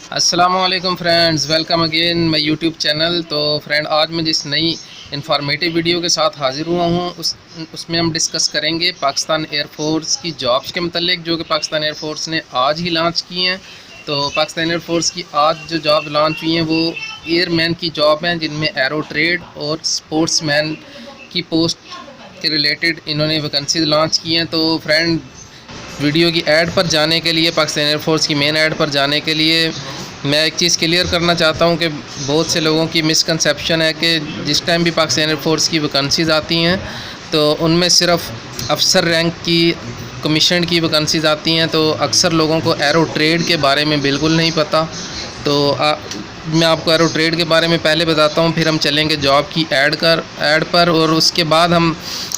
अस्सलामुअलैकुम friends, welcome again my YouTube channel. तो friend, आज मैं जिस नई इन्फॉर्मेटिव वीडियो के साथ हाज़िर हुआ हूँ उसमें हम डिस्कस करेंगे पाकिस्तान एयरफोर्स की जॉब्स के मतलब, जो कि पाकिस्तान एयरफोर्स ने आज ही लॉन्च की हैं। तो पाकिस्तान एयरफोर्स की आज जो जॉब लॉन्च हुई हैं वो एयरमैन की जॉब हैं, जिनमें एरो ट्रेड और स्पोर्ट्समैन की पोस्ट के रिलेटेड इन्होंने वैकेंसीज लॉन्च की हैं। तो फ्रेंड, वीडियो की ऐड पर जाने के लिए, पाकिस्तान एयरफोर्स की मेन ऐड पर जाने के लिए मैं एक चीज़ क्लियर करना चाहता हूं कि बहुत से लोगों की मिसकंसेप्शन है कि जिस टाइम भी पाकिस्तान एयरफोर्स की वैकेंसीज़ आती हैं तो उनमें सिर्फ अफसर रैंक की, कमीशन की वैकेंसीज़ आती हैं। तो अक्सर लोगों को एरो ट्रेड के बारे में बिल्कुल नहीं पता। तो मैं आपको एरो ट्रेड के बारे में पहले बताता हूं, फिर हम चलेंगे जॉब की ऐड पर, और उसके बाद हम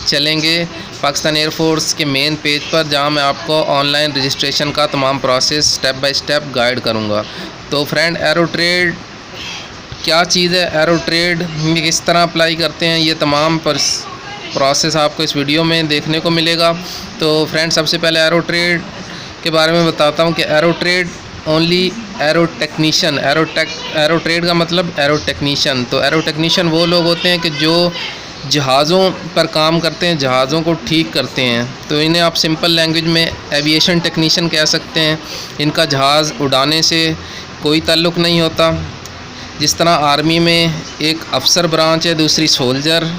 चलेंगे पाकिस्तान एयरफोर्स के मेन पेज पर, जहां मैं आपको ऑनलाइन रजिस्ट्रेशन का तमाम process step by step guide करूंगा। तो फ्रेंड, एरो ट्रेड क्या चीज़ है, एरो ट्रेड में किस तरह अप्लाई करते हैं, ये तमाम प्रोसेस आपको इस वीडियो में देखने को मिलेगा। तो फ्रेंड, सबसे पहले एरो ट्रेड के बारे में बताता हूँ कि arrow trade only arrow technician, arrow trade का मतलब एरो टेक्नीशियन। तो एरो टेक्नीशियन वो लोग होते हैं कि जो जहाज़ों पर काम करते हैं, जहाज़ों को ठीक करते हैं। तो इन्हें आप सिंपल लैंग्वेज में एविएशन टेक्नीशियन कह सकते हैं। इनका जहाज़ उड़ाने से कोई ताल्लुक़ नहीं होता। जिस तरह आर्मी में एक अफसर ब्रांच है, दूसरी सोल्जर,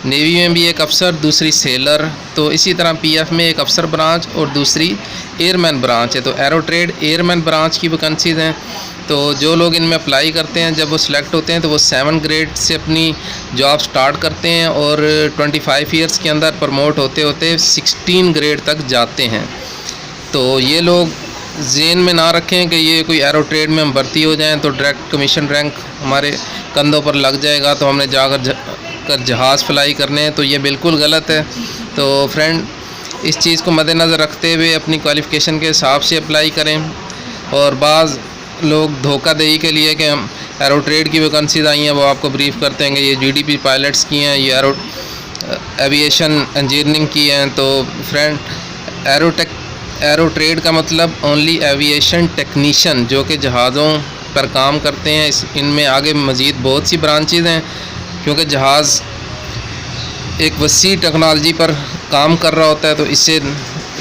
नेवी में भी एक अफसर, दूसरी सेलर, तो इसी तरह पीएफ में एक अफसर ब्रांच और दूसरी एयरमैन ब्रांच है। तो एरो ट्रेड एयरमैन ब्रांच की वैकेंसीज़ हैं। तो जो लोग इनमें अप्लाई करते हैं, जब वो सिलेक्ट होते हैं तो वो 7 ग्रेड से अपनी जॉब स्टार्ट करते हैं और 25 ईयर्स के अंदर प्रमोट होते होते 16 ग्रेड तक जाते हैं। तो ये लोग ज़हन में ना रखें कि ये कोई एरो ट्रेड में हम भर्ती हो जाएं तो डायरेक्ट कमीशन रैंक हमारे कंधों पर लग जाएगा, तो हमने जाकर जहाज़ फ्लाई करने हैं। तो ये बिल्कुल गलत है। तो फ्रेंड, इस चीज़ को मद्देनज़र रखते हुए अपनी क्वालिफ़िकेशन के हिसाब से अप्लाई करें। और बाज़ लोग धोखाधड़ी के लिए कि हम एरो ट्रेड की वैकेंसीज आई हैं, वो आपको ब्रीफ करते हैं कि ये जीडीपी पायलट्स की हैं, ये एविएशन इंजीनियरिंग की हैं। तो फ्रेंड, एरो ट्रेड का मतलब ओनली एविएशन टेक्नीशियन, जो कि जहाज़ों पर काम करते हैं। इनमें आगे मज़ीद बहुत सी ब्रांचेज़ हैं, क्योंकि जहाज़ एक वसी टेक्नोलॉजी पर काम कर रहा होता है। तो इससे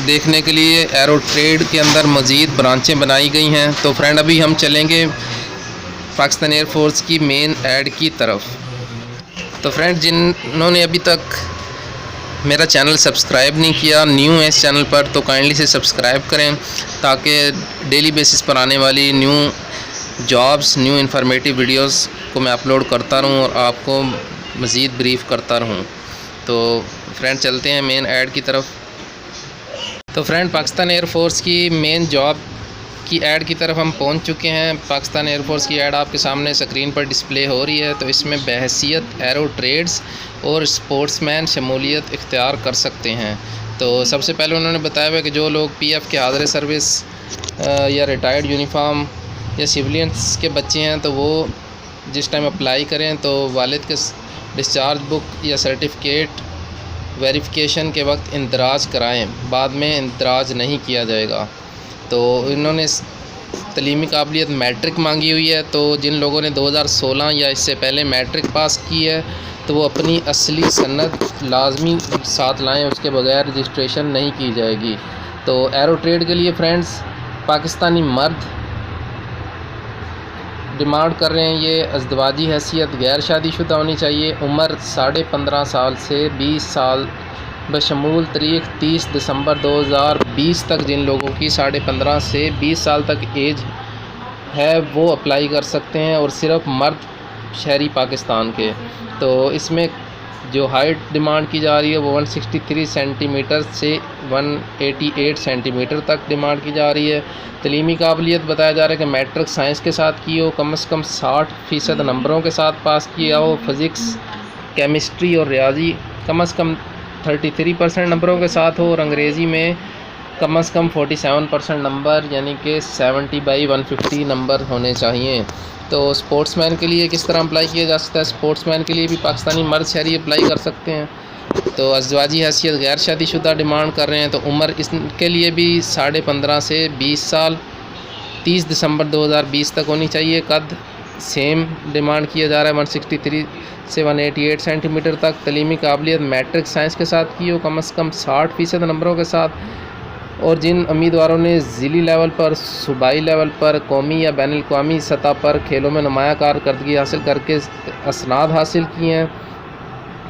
देखने के लिए एरो ट्रेड के अंदर मज़ीद ब्रांचें बनाई गई हैं। तो फ्रेंड, अभी हम चलेंगे पाकिस्तान एयरफोर्स की मेन ऐड की तरफ। तो फ्रेंड, जिन्होंने अभी तक मेरा चैनल सब्सक्राइब नहीं किया, न्यू है इस चैनल पर, तो काइंडली से सब्सक्राइब करें, ताकि डेली बेसिस पर आने वाली new jobs, new informative videos को मैं अपलोड करता रहूं और आपको मज़ीद ब्रीफ करता रहूं। तो फ्रेंड, चलते हैं मेन ऐड की तरफ। तो फ्रेंड, पाकिस्तान एयरफोर्स की मेन जॉब की ऐड की तरफ हम पहुंच चुके हैं। पाकिस्तान एयरफोर्स की ऐड आपके सामने स्क्रीन पर डिस्प्ले हो रही है। तो इसमें बहसीत एरो ट्रेड्स और स्पोर्ट्समैन शमूलियत इख्तियार कर सकते हैं। तो सबसे पहले उन्होंने बताया हुआ कि जो लोग पीएफ के हाज़िर सर्विस या रिटायर्ड यूनिफॉर्म या सिविलियंस के बच्चे हैं, तो वो जिस टाइम अप्लाई करें तो वालिद के डिस्चार्ज बुक या सर्टिफिकेट वेरिफिकेशन के वक्त इंदराज कराएं, बाद में इंदराज नहीं किया जाएगा। तो इन्होंने तलीमी काबिलियत मैट्रिक मांगी हुई है। तो जिन लोगों ने 2016 या इससे पहले मैट्रिक पास की है, तो वो अपनी असली सनद लाजमी साथ लाएं, उसके बगैर रजिस्ट्रेशन नहीं की जाएगी। तो एरो ट्रेड के लिए फ्रेंड्स, पाकिस्तानी मर्द डिमांड कर रहे हैं, ये अज़दवाजी हैसियत गैर शादीशुदा होनी चाहिए, उम्र 15.5 साल से 20 साल बशमूल तारीख़ 30 दिसंबर 2020 तक। जिन लोगों की 15.5 से 20 साल तक एज है वो अप्लाई कर सकते हैं, और सिर्फ मर्द शहरी पाकिस्तान के। तो इसमें जो हाइट डिमांड की जा रही है वो 163 सेंटीमीटर से 188 सेंटीमीटर तक डिमांड की जा रही है। तलीमी काबिलियत बताया जा रहा है कि मैट्रिक साइंस के साथ की हो, कम से कम 60% नंबरों के साथ पास किया हो, फिज़िक्स, केमिस्ट्री और रियाजी कम से कम 33% नंबरों के साथ हो, और अंग्रेज़ी में कम से कम 47% नंबर, यानी कि 70/150 नंबर होने चाहिए। तो स्पोर्ट्समैन के लिए किस तरह अप्लाई किया जा सकता है? स्पोर्ट्समैन के लिए भी पाकिस्तानी मर्द शहरी अप्लाई कर सकते हैं। तो अज़दवाजी हैसियत गैर शादीशुदा डिमांड कर रहे हैं, तो उम्र इसके लिए भी 15.5 से 20 साल 30 दिसंबर 2020 तक होनी चाहिए। कद सेम डिमांड किया जा रहा है 163 से 188 सेंटीमीटर तक। तलीमी काबिलियत मैट्रिक साइंस के साथ की हो, कम से कम 60% नंबरों के साथ। और जिन उम्मीदवारों ने ज़िली लेवल पर, सूबाई लेवल पर, कौमी या बैनुल अक़वामी सतह पर खेलों में नुमायाँ कारकर्दगी हासिल करके असनाद हासिल किए हैं,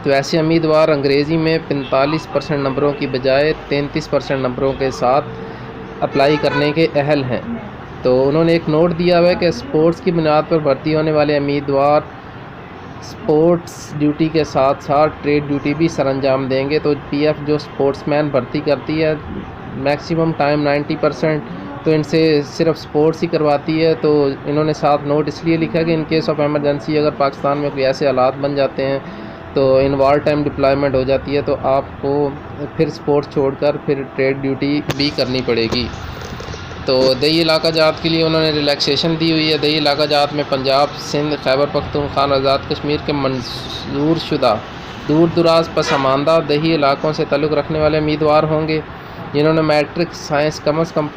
तो ऐसे उम्मीदवार अंग्रेज़ी में 45% नंबरों की बजाय 33% नंबरों के साथ अप्लाई करने के अहल हैं। तो उन्होंने एक नोट दिया हुआ है कि स्पोर्ट्स की बुनियाद पर भर्ती होने वाले उम्मीदवार स्पोर्ट्स ड्यूटी के साथ साथ ट्रेड ड्यूटी भी सरअंजाम देंगे। तो पीएफ जो स्पोर्ट्समैन भर्ती करती है मैक्सिमम टाइम 90%, तो इनसे सिर्फ स्पोर्ट्स ही करवाती है। तो इन्होंने साथ नोट इसलिए लिखा है कि इन केस ऑफ एमरजेंसी अगर पाकिस्तान में कोई ऐसे हालात बन जाते हैं तो इन वार टाइम डिप्लॉयमेंट हो जाती है, तो आपको फिर स्पोर्ट्स छोड़कर फिर ट्रेड ड्यूटी भी करनी पड़ेगी। तो दही इलाका जात के लिए उन्होंने रिलैक्सेशन दी हुई है। दही इलाका जात में पंजाब, सिंध, खैबर पख्तूनख्वा, आज़ाद कश्मीर के मंजूर शुदा दूर दराज पसमानदा दही इलाकों से ताल्लुक़ रखने वाले उम्मीदवार होंगे, जिन्होंने मैट्रिक साइंस कम से कम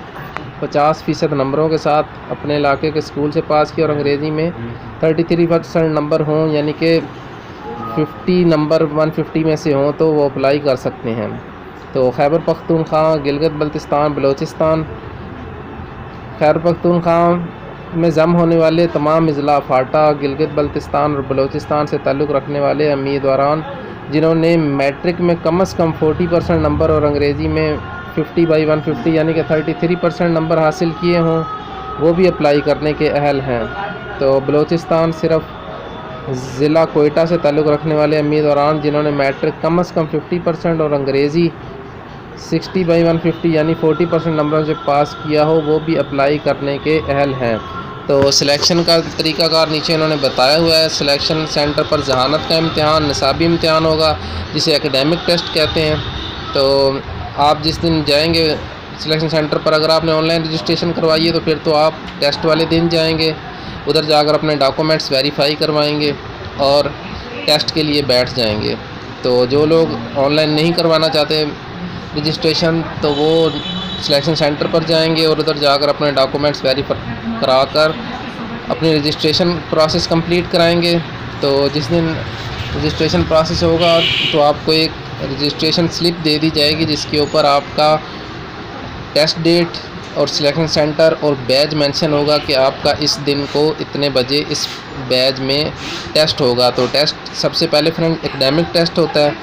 50% नंबरों के साथ अपने इलाके के स्कूल से पास किया और अंग्रेज़ी में 33% नंबर हों, यानी कि 50 नंबर 150 में से हों, तो वो अप्लाई कर सकते हैं। तो खैबर पख्तूनख्वा, गिलगित बल्तिस्तान, बलोचिस्तान, खैबर पख्तूनख्वा में जम होने वाले तमाम अज़ला फाटा, गिलगित बल्तिस्तान और बलोचिस्तान से ताल्लुक़ रखने वाले उम्मीदवारान जिन्होंने मैट्रिक में कम से कम 40% नंबर और अंग्रेज़ी में 50/150 यानी कि 33% नंबर हासिल किए हों, वो भी अप्लाई करने के अहल हैं। तो बलोचिस्तान सिर्फ ज़िला कोयटा से ताल्लुक़ रखने वाले उम्मीदवारान जिन्होंने मैट्रिक कम से कम 50% और अंग्रेज़ी 60/150 यानी 40% नंबरों से पास किया हो, वो भी अप्लाई करने के अहल हैं। तो सिलेक्शन का तरीक़ाकार नीचे इन्होंने बताया हुआ है। सिलेक्शन सेंटर पर जहानत का इम्तिहान, निसाबी इम्तिहान होगा जिसे एकेडमिक टेस्ट कहते हैं। तो आप जिस दिन जाएंगे सिलेक्शन सेंटर पर, अगर आपने ऑनलाइन रजिस्ट्रेशन करवाई है तो फिर तो आप टेस्ट वाले दिन जाएंगे, उधर जाकर अपने डॉक्यूमेंट्स वेरीफाई करवाएंगे और टेस्ट के लिए बैठ जाएंगे। तो जो लोग ऑनलाइन नहीं करवाना चाहते रजिस्ट्रेशन, तो वो सिलेक्शन सेंटर पर जाएंगे और उधर जाकर अपने डॉक्यूमेंट्स वेरीफाई कराकर अपनी रजिस्ट्रेशन प्रोसेस कंप्लीट कराएंगे। तो जिस दिन रजिस्ट्रेशन प्रोसेस होगा तो आपको एक रजिस्ट्रेशन स्लिप दे दी जाएगी जिसके ऊपर आपका टेस्ट डेट और सिलेक्शन सेंटर और बैच मेंशन होगा कि आपका इस दिन को इतने बजे इस बैच में टेस्ट होगा। तो टेस्ट सबसे पहले फ्रेंड एकेडमिक टेस्ट होता है,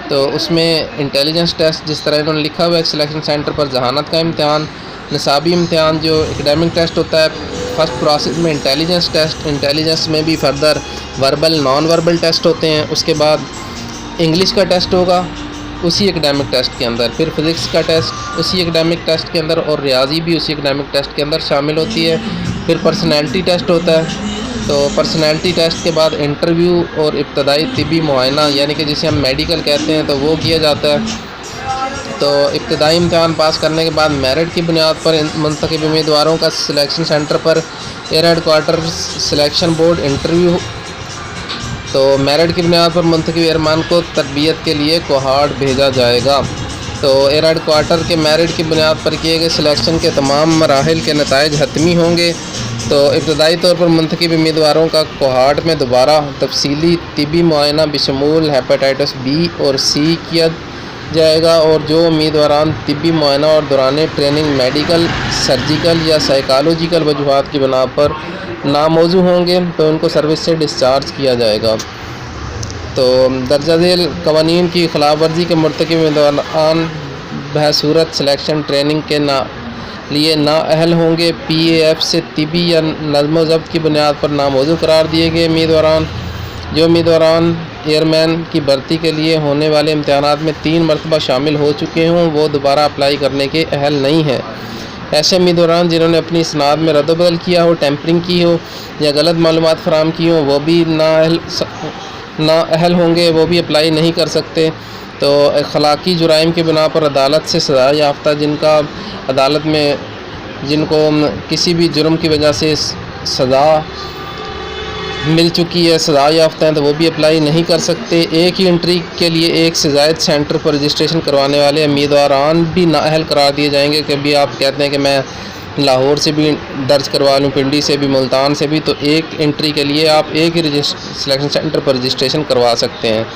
तो उसमें इंटेलिजेंस टेस्ट जिस तरह इन्होंने लिखा हुआ है सिलेक्शन सेंटर पर, जहानत का इम्तिहान, निसाबी इम्तिहान जो एकेडमिक टेस्ट होता है, फर्स्ट प्रोसेस में इंटेलिजेंस टेस्ट, इंटेलिजेंस में भी further verbal non verbal test होते हैं। उसके बाद इंग्लिश का टेस्ट होगा उसी एकेडमिक टेस्ट के अंदर, फिर फिज़िक्स का टेस्ट उसी एकेडमिक टेस्ट के अंदर और रियाजी भी उसी एकेडमिक टेस्ट के अंदर शामिल होती है। फिर पर्सनैलिटी टेस्ट होता है, तो पर्सनैलिटी टेस्ट के बाद इंटरव्यू और इब्तदाई तिबी मुआयना यानी कि जिसे हम मेडिकल कहते हैं, तो वो किया जाता है। तो इब्तदाई इम्तिहान पास करने के बाद मेरिट की बुनियाद पर मुंतखब उम्मीदवारों का सिलेक्शन सेंटर पर air headquarter selection board interview, तो मेरिट की बुनियाद पर मुंतखब एयरमैन को तरबियत के लिए कोहार्ड भेजा जाएगा। तो एयर हेडक्वार्टर के मेरिट की बुनियाद पर किए गए सिलेक्शन के तमाम मराहिल के नताइज हतमी होंगे। तो इब्तदाई तौर पर मुंतखब उम्मीदवारों का कोहार्ड में दोबारा तफसीली तिबी मुआयना बशमूल हेपेटाइटिस बी और सी किया जाएगा, और जो उम्मीदवारान तिबी मुआयना और दौरान ट्रेनिंग मेडिकल, सर्जिकल या साइकोलॉजिकल वजूहात की बिना पर नामौजू होंगे तो उनको सर्विस से डिस्चार्ज किया जाएगा। तो दर्जा झेल कवानीन की खिलाफ वर्जी के मुर्तकिब उम्मीदवारान बहसूरत सिलेक्शन ट्रेनिंग के लिए नाअहल होंगे। PAF से तिबी या नज़्म व ज़ब्त की बुनियाद पर नामौजू करार दिए गए उम्मीदवारान, जो उम्मीदवारान एयरमैन की भर्ती के लिए होने वाले इम्तिहानात में 3 मरतबा शामिल हो चुके हों, वो दोबारा अप्लाई करने के अहल नहीं हैं। ऐसे उम्मीदवारान जिन्होंने अपनी इसनाद में रद्द-ओ-बदल किया हो, टेम्परिंग की हो या गलत मालूमात फराहम की हो, वो भी नाअहल होंगे, वो भी अप्लाई नहीं कर सकते। तो अखलाकी जुराइम के बिना पर अदालत से सज़ा याफ्ता जिनको किसी भी जुर्म की वजह से सज़ा मिल चुकी है, सज़ा याफ्ता हैं, तो वो भी अप्लाई नहीं कर सकते। एक ही एंट्री के लिए एक से ज़ायद सेंटर पर रजिस्ट्रेशन करवाने वाले उम्मीदवारान भी नाअहल करार दिए जाएंगे। कभी आप कहते हैं कि मैं लाहौर से भी दर्ज करवा लूँ, पिंडी से भी, मुल्तान से भी, तो एक एंट्री के लिए आप एक ही सिलेक्शन सेंटर पर रजिस्ट्रेशन करवा सकते हैं।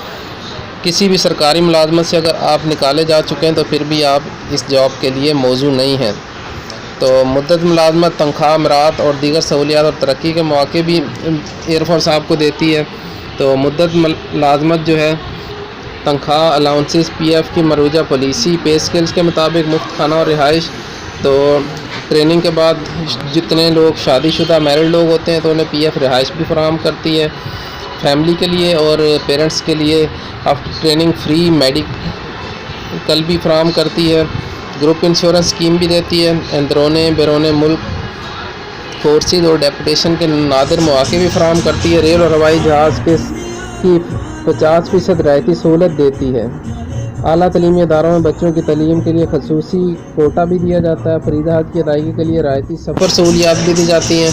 किसी भी सरकारी मुलाजमत से अगर आप निकाले जा चुके हैं तो फिर भी आप इस जॉब के लिए मौजू नहीं हैं। तो मुद्दत मुलाजमत, तनख्वाह, अमरात और दीगर सहूलियात और तरक्की के मौके भी एयरफोर्स आपको देती है। तो मुद्दत मुलाजमत जो है, तनख्वाह, अलाउंसेस, पीएफ की मरूजा पॉलिसी, पे स्केल्स के मुताबिक मुफ्त खाना और रिहाइश। तो ट्रेनिंग के बाद जितने लोग शादीशुदा मैरिड लोग होते हैं तो उन्हें पीएफ रिहाइश भी फराहम करती है। फैमिली के लिए और पेरेंट्स के लिए आफ्टर ट्रेनिंग फ्री मेडिकल भी फराहम करती है। ग्रुप इंश्योरेंस स्कीम भी देती है। अंदरूनी बैरून मुल्क फोर्सेज और डेपुटेशन के नादिर मौके भी फराहम करती है। रेल और हवाई जहाज़ के की 50% रियायती सहूलत देती है। आला तलीमी इदारों में बच्चों की तलीम के लिए खसूसी कोटा भी दिया जाता है। फरीदात की अदायगी के लिए रियायती सफ़र सहूलियात भी दी जाती हैं।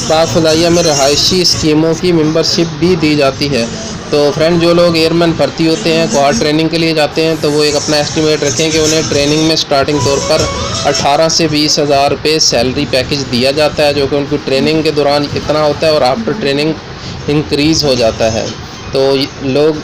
पाक फ़ज़ाइया में रहायशी स्कीमों की मेंबरशिप भी दी जाती है। तो फ्रेंड, जो लोग एयरमैन भर्ती होते हैं, क्वाड ट्रेनिंग के लिए जाते हैं, तो वो एक अपना एस्टिमेट रखें कि उन्हें ट्रेनिंग में स्टार्टिंग तौर पर 18 से 20 हज़ार रुपये सैलरी पैकेज दिया जाता है, जो कि उनकी ट्रेनिंग के दौरान इतना होता है और आफ्टर ट्रेनिंग इंक्रीज़ हो जाता है। तो लोग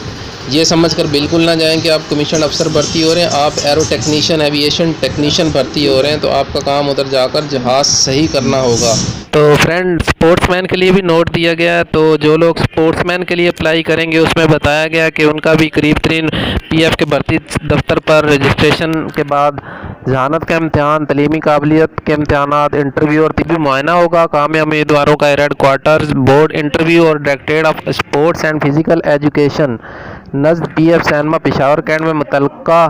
ये समझकर बिल्कुल ना जाएं कि आप कमीशन अफसर भर्ती हो रहे हैं। आप एरो टेक्नीशियन, एविएशन टेक्नीशियन भर्ती हो रहे हैं, तो आपका काम उधर जाकर जहाज़ सही करना होगा। तो फ्रेंड, स्पोर्ट्समैन के लिए भी नोट दिया गया है। तो जो लोग स्पोर्ट्समैन के लिए अप्लाई करेंगे उसमें बताया गया कि उनका भी करीब तरीन पीएफ के भर्ती दफ्तर पर रजिस्ट्रेशन के बाद जहानत का इम्तहान, तलीमी काबिलियत के इम्तहानात, इंटरव्यू और तिब्बी मुआयना होगा। कामयाब उम्मीदवारों का हेड क्वार्टर्स बोर्ड इंटरव्यू और directorate of sports and physical education नज़द पीएफ सैनमा पेशावर कैंट में मुतल्लका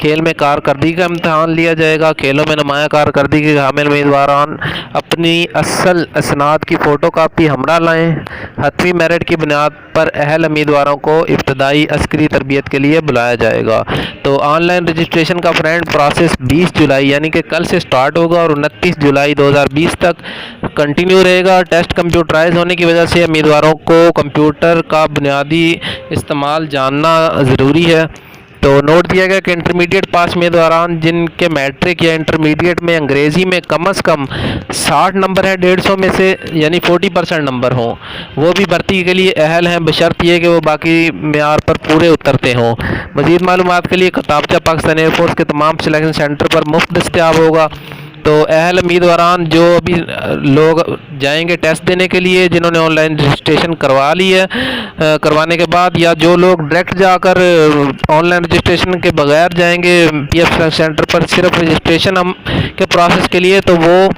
खेल में कारकर्दगी का इम्तहान लिया जाएगा। खेलों में नुमाया कारकर्दगी के हामिल उम्मीदवारान अपनी असल असनाद की फ़ोटो कापी हमरा लाएँ। हतमी मेरिट की बुनियाद पर अहल उम्मीदवारों को इब्तदाई अस्करी तरबियत के लिए बुलाया जाएगा। तो ऑनलाइन रजिस्ट्रेशन का फ्रेंड प्रोसेस 20 जुलाई यानी कि कल से स्टार्ट होगा और 29 जुलाई 2020 तक कंटिन्यू रहेगा। टेस्ट कंप्यूटराइज होने की वजह से उम्मीदवारों को कंप्यूटर का बुनियादी इस्तेमाल जानना ज़रूरी है। तो नोट दिया गया कि इंटरमीडिएट पास में दौरान जिनके मैट्रिक या इंटरमीडिएट में अंग्रेज़ी में कम अज़ कम 60 नंबर है 150 में से, यानी 40% नंबर हों, वो भी भर्ती के लिए अहल हैं, बशर्त ये कि वो बाकी मेयार पर पूरे उतरते हों। मज़ीद मालूमात के लिए किताबचा पाकिस्तान एयरफोर्स के तमाम सिलेक्शन सेंटर पर मुफ्त दस्तयाब होगा। तो अहल उम्मीदवारान जो अभी लोग जाएंगे टेस्ट देने के लिए, जिन्होंने ऑनलाइन रजिस्ट्रेशन करवा ली है, करवाने के बाद, या जो लोग डायरेक्ट जाकर ऑनलाइन रजिस्ट्रेशन के बगैर जाएंगे पीएफ सेंटर पर सिर्फ रजिस्ट्रेशन के प्रोसेस के लिए, तो वो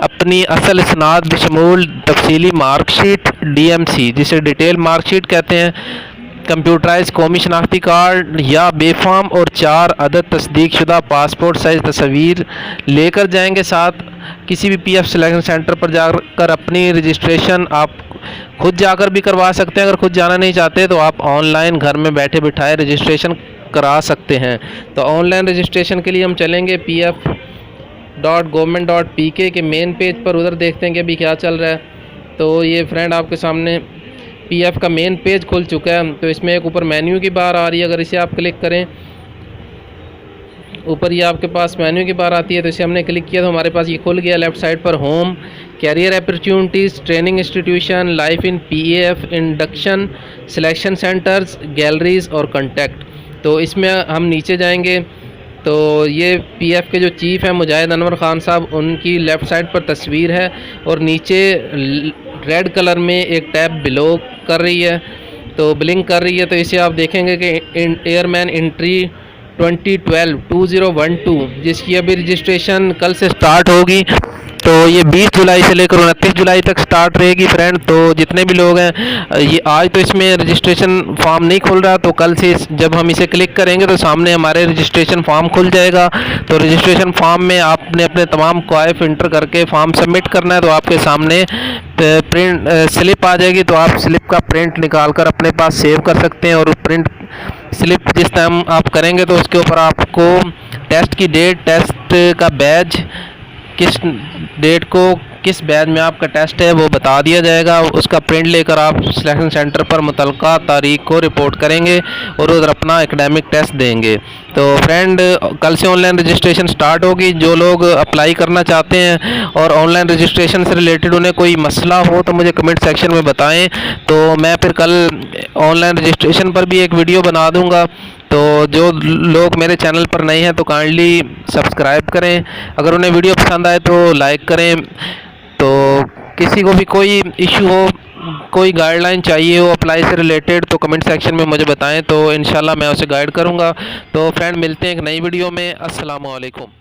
अपनी असल इसनाद बशमूल तफसीली मार्कशीट DMC, जिसे डिटेल मार्कशीट कहते हैं, कंप्यूटराइज कौमी शनाख्ती कार्ड या बेफाम और 4 अदद तस्दीक शुदा पासपोर्ट साइज़ तस्वीर लेकर जाएंगे। साथ किसी भी पीएफ सिलेक्शन सेंटर पर जाकर अपनी रजिस्ट्रेशन आप खुद जाकर भी करवा सकते हैं। अगर खुद जाना नहीं चाहते तो आप ऑनलाइन घर में बैठे बिठाए रजिस्ट्रेशन करा सकते हैं। तो ऑनलाइन रजिस्ट्रेशन के लिए हम चलेंगे pf.government.pk के मेन पेज पर, उधर देखते हैं कि अभी क्या चल रहा है। तो ये फ्रेंड आपके सामने पीएफ का मेन पेज खुल चुका है। तो इसमें एक ऊपर मेन्यू की बार आ रही है, अगर इसे आप क्लिक करें, ऊपर ये आपके पास मेन्यू की बार आती है। तो इसे हमने क्लिक किया तो हमारे पास ये खुल गया। लेफ़्ट साइड पर home, career opportunities, training institution, life in PF, induction, selection centres, galleries और कॉन्टैक्ट। तो इसमें हम नीचे जाएंगे तो ये पीएफ के जो चीफ़ हैं मुजाहिद अनवर ख़ान साहब, उनकी लेफ़्ट साइड पर तस्वीर है और नीचे रेड कलर में एक टैब बिलो कर रही है, तो ब्लिंक कर रही है। तो इसे आप देखेंगे कि एयरमैन एंट्री 2012 जिसकी अभी रजिस्ट्रेशन कल से स्टार्ट होगी। तो ये 20 जुलाई से लेकर 29 जुलाई तक स्टार्ट रहेगी फ्रेंड। तो जितने भी लोग हैं, ये आज तो इसमें रजिस्ट्रेशन फॉर्म नहीं खुल रहा, तो कल से जब हम इसे क्लिक करेंगे तो सामने हमारे रजिस्ट्रेशन फॉर्म खुल जाएगा। तो रजिस्ट्रेशन फॉर्म में आपने अपने तमाम क्वाइफ इंटर करके फॉर्म सबमिट करना है। तो आपके सामने प्रिंट स्लिप आ जाएगी, तो आप स्लिप का प्रिंट निकाल कर अपने पास सेव कर सकते हैं। और प्रिंट स्लिप जिस टाइम आप करेंगे तो उसके ऊपर आपको टेस्ट की डेट, टेस्ट का बैच किस डेट को किस बैच में आपका टेस्ट है वो बता दिया जाएगा। उसका प्रिंट लेकर आप सिलेक्शन सेंटर पर मुतलका तारीख को रिपोर्ट करेंगे और उधर अपना एकेडमिक टेस्ट देंगे। तो फ्रेंड कल से ऑनलाइन रजिस्ट्रेशन स्टार्ट होगी। जो लोग अप्लाई करना चाहते हैं और ऑनलाइन रजिस्ट्रेशन से रिलेटेड उन्हें कोई मसला हो तो मुझे कमेंट सेक्शन में बताएं, तो मैं फिर कल ऑनलाइन रजिस्ट्रेशन पर भी एक वीडियो बना दूंगा। तो जो लोग मेरे चैनल पर नए हैं तो काइंडली सब्सक्राइब करें। अगर उन्हें वीडियो पसंद आए तो लाइक करें। तो किसी को भी कोई इशू हो, कोई गाइडलाइन चाहिए हो अप्लाई से रिलेटेड तो कमेंट सेक्शन में मुझे बताएं, तो इंशाल्लाह मैं उसे गाइड करूंगा। तो फ्रेंड मिलते हैं एक नई वीडियो में। अस्सलाम वालेकुम।